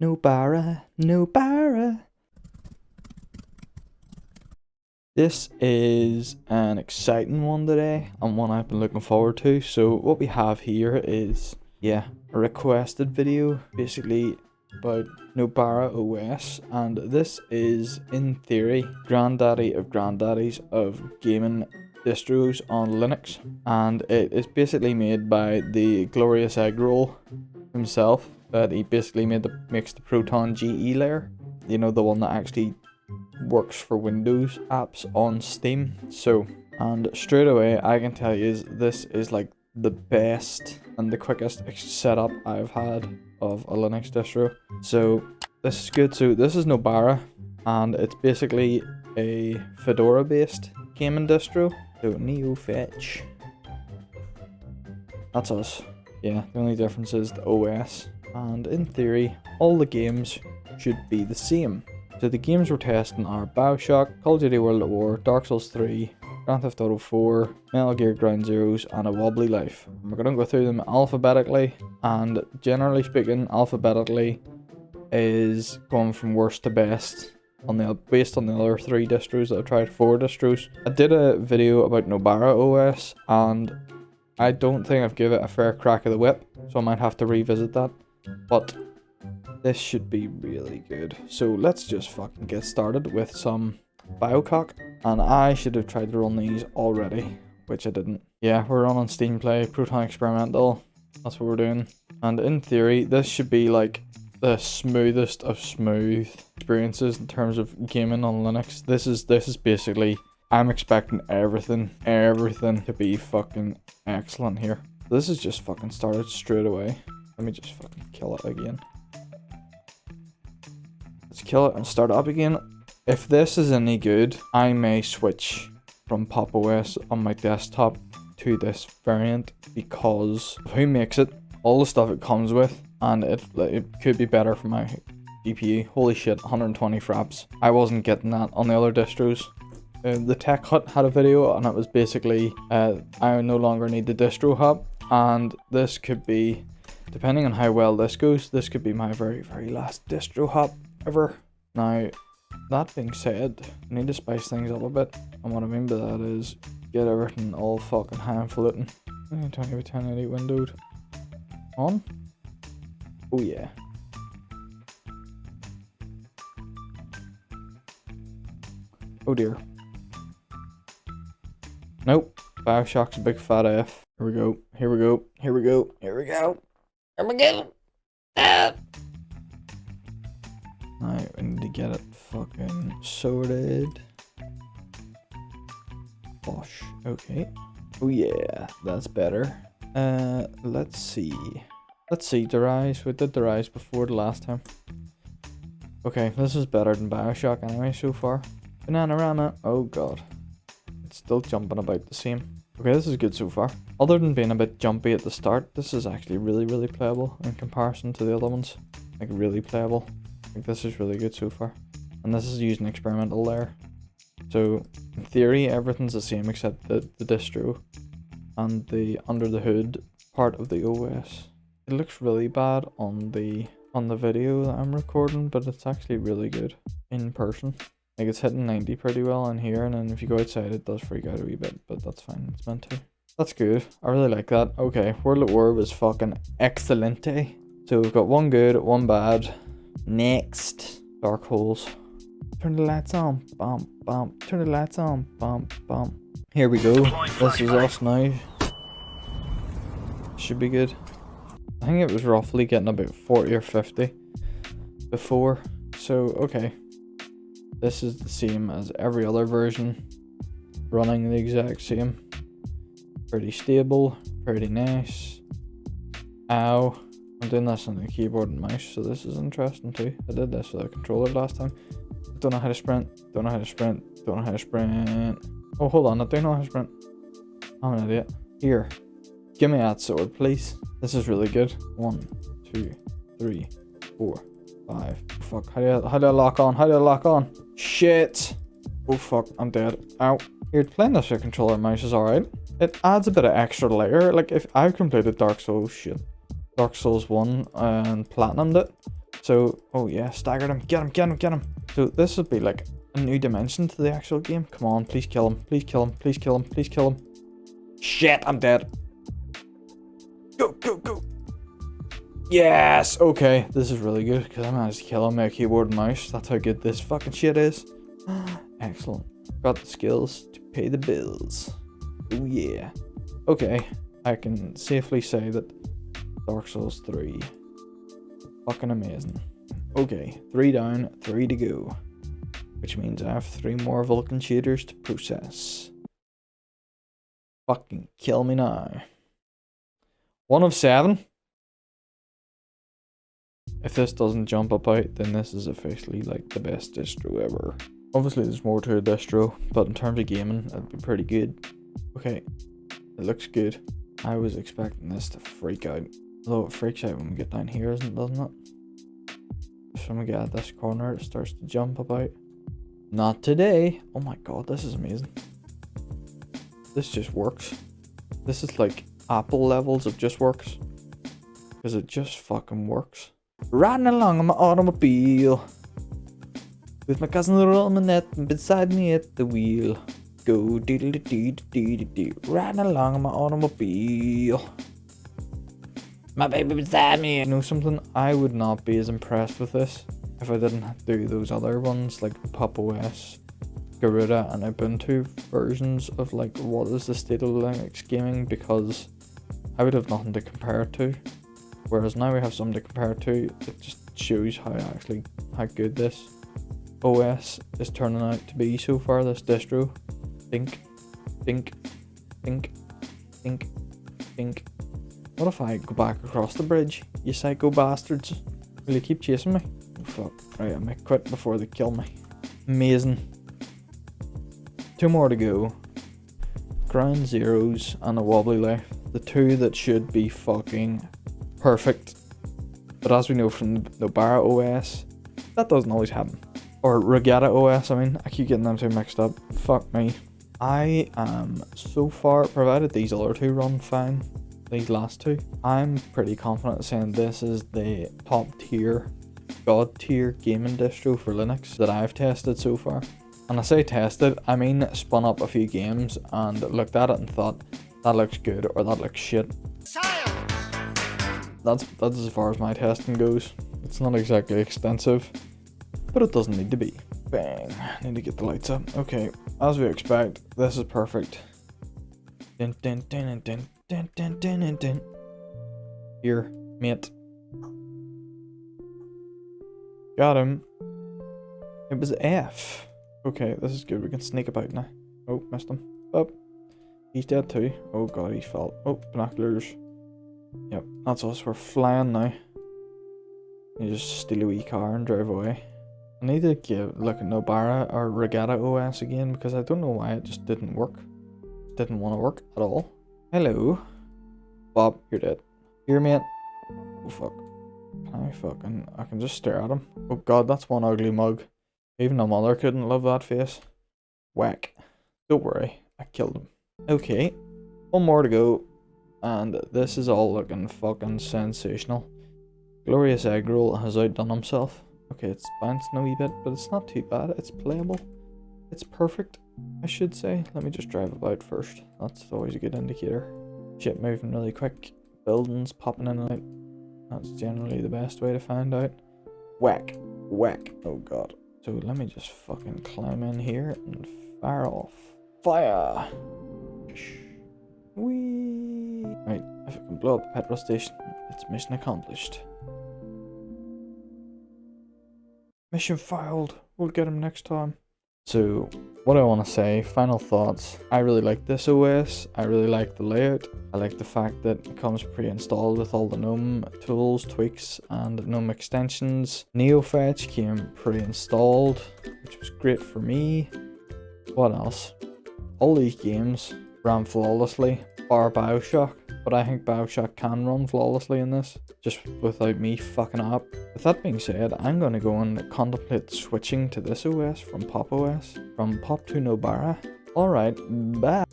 Nobara, Nobara. This is an exciting one today and one I've been looking forward to. So what we have here is, a requested video basically about Nobara OS, and this is in theory granddaddy of granddaddies of gaming distros on Linux, and it is basically made by the Glorious Eggroll himself. But he basically makes the Proton GE layer, you know, the one that actually works for Windows apps on Steam. So, and straight away I can tell you this is like the best and the quickest setup I've had of a Linux distro. So this is good. So this is Nobara, and it's basically a fedora based gaming distro. So neo fetch, that's us. Yeah, the only difference is the OS, and in theory all the games should be the same. So the games we're testing are Bioshock, Call of Duty World at War, Dark Souls 3, Grand Theft Auto 4, Metal Gear Ground Zeroes, and a Wobbly Life. And we're going to go through them alphabetically, and generally speaking, alphabetically is going from worst to best based on the other 3 distros that I've tried, 4 distros. I did a video about Nobara OS, and I don't think I've given it a fair crack of the whip, so I might have to revisit that. But this should be really good. So let's just fucking get started with some Bioshock. And I should have tried to run these already, which I didn't. Yeah, we're running Steam Play, Proton Experimental. That's what we're doing. And in theory, this should be like the smoothest of smooth experiences in terms of gaming on Linux. This is basically, I'm expecting everything to be fucking excellent here. This is just fucking started straight away. Let me just fucking kill it again. Let's kill it and start up again. If this is any good, I may switch from Pop OS on my desktop to this variant because of who makes it, all the stuff it comes with, and it could be better for my GPU. Holy shit, 120 fraps. I wasn't getting that on the other distros. The Tech Hut had a video, and it was basically I no longer need the distro hub, and this could be, depending on how well this goes, this could be my very last distro hub ever. Now, that being said, I need to spice things up a bit, and what I mean by that is get everything all fucking highfalutin. 20 by 1080 windowed on. Oh yeah. Oh dear. Nope. Bioshock's a big fat F. Here we go. Here we go. Here we go. Here we go. Here we go. Ah. Now we need to get it fucking sorted. Bosh. Okay. Oh yeah, that's better. Let's see. Let's see, Derise. We did Derise before the last time. Okay, this is better than Bioshock anyway so far. Bananarama. Oh god. It's still jumping about the same. Okay, this is good so far. Other than being a bit jumpy at the start, this is actually really playable in comparison to the other ones. Like, really playable. Like, this is really good so far. And this is using experimental layer. So, in theory, everything's the same except the distro and the under the hood part of the OS. It looks really bad on the video that I'm recording, but it's actually really good in person. Like, it's hitting 90 pretty well in here, and then if you go outside it does freak out a wee bit, but that's fine, it's meant to. That's good, I really like that. Okay, World at War was fucking excelente. So we've got one good, one bad. Next, dark holes. Turn the lights on, bump, bump. Turn the lights on, bump, bump. Here we go, this is us now. Should be good. I think it was roughly getting about 40 or 50 before, so okay. This is the same as every other version, running the exact same. Pretty stable, pretty nice. Ow. I'm doing this on the keyboard and mouse, so this is interesting too. I did this with a controller last time. Don't know how to sprint, don't know how to sprint, don't know how to sprint. Oh, hold on, I do know how to sprint. I'm an idiot. Here, give me that sword, please. This is really good. 1, 2, 3, 4, 5. Oh, fuck, how do I lock on? How do I lock on? Shit! Oh fuck, I'm dead. Ow. Here, playing this with controller and mouse is alright. It adds a bit of extra layer. Like, if I've completed Dark Souls 1 and platinumed it, So, oh yeah, staggered him. Get him, get him, get him. So this would be like a new dimension to the actual game. Come on, please kill him. Please kill him. Please kill him. Please kill him. Shit, I'm dead. Go, go, go. Yes, okay. This is really good because I managed to kill him with a keyboard and mouse. That's how good this fucking shit is. Excellent. Got the skills to pay the bills. Oh yeah. Okay, I can safely say that Dark Souls 3. Fucking amazing. Okay, 3 down, 3 to go. Which means I have 3 more Vulcan shaders to process. Fucking kill me now. 1 of 7? If this doesn't jump up out, then this is officially like the best distro ever. Obviously there's more to a distro, but in terms of gaming, it'd be pretty good. Okay, it looks good. I was expecting this to freak out. Although it freaks out when we get down here, doesn't it? When we get at this corner, it starts to jump about. Not today. Oh my god, this is amazing. This just works. This is like Apple levels of just works. Because it just fucking works. Riding along on my automobile. With my cousin rolling my net and beside me at the wheel. Go diddle dee dee dee. Riding along on my automobile. My baby beside me. You know something? I would not be as impressed with this if I didn't do those other ones like Pop OS, Garuda, and Ubuntu versions of like what is the state of Linux gaming, because I would have nothing to compare it to. Whereas now we have something to compare it to. It just shows how good this OS is turning out to be so far. This distro. Think. What if I go back across the bridge? You psycho bastards. Will you keep chasing me? Oh fuck. Right, I might quit before they kill me. Amazing. 2 more to go. Ground Zeroes and a Wobbly Life. The 2 that should be fucking perfect. But as we know from Nobara OS, that doesn't always happen. Or Regatta OS, I mean. I keep getting them 2 mixed up. Fuck me. I am so far, provided these other 2 run fine, these last 2, I'm pretty confident saying this is the top tier, god tier gaming distro for Linux that I've tested so far. And I say tested, I mean spun up a few games and looked at it and thought, that looks good or that looks shit. Science! That's as far as my testing goes. It's not exactly extensive, but it doesn't need to be. Bang, need to get the lights up. Okay, as we expect, this is perfect. Dun, dun, dun, dun, dun, dun, dun, dun, dun. Here, mate. Got him. It was F. Okay, this is good. We can sneak about now. Oh, missed him. Up. He's dead too. Oh god, he fell. Oh, binoculars. Yep, that's us. We're flying now. You just steal a wee car and drive away. I need to look at Nobara or Regatta OS again because I don't know why it just didn't work. Didn't want to work at all. Hello. Bob, you're dead. Here, mate. Oh fuck. I can just stare at him. Oh god, that's one ugly mug. Even a mother couldn't love that face. Whack. Don't worry, I killed him. Okay, 1 more to go. And this is all looking fucking sensational. Glorious Eggroll has outdone himself. Okay, it's bouncing a wee bit, but it's not too bad. It's playable. It's perfect, I should say. Let me just drive about first. That's always a good indicator. Shit moving really quick. Buildings popping in and out. That's generally the best way to find out. Whack. Whack. Oh god. So let me just fucking climb in here and fire off. Fire! Whee! Right, if I can blow up the petrol station, it's mission accomplished. Mission failed. We'll get him next time. So, what I want to say, final thoughts. I really like this OS. I really like the layout. I like the fact that it comes pre-installed with all the GNOME tools, tweaks, and GNOME extensions. NeoFetch came pre-installed, which was great for me. What else? All these games ran flawlessly, bar Bioshock, but I think Bioshock can run flawlessly in this, just without me fucking up. With that being said, I'm going to go and contemplate switching to this OS from Pop OS, from Pop to Nobara. Alright, bye.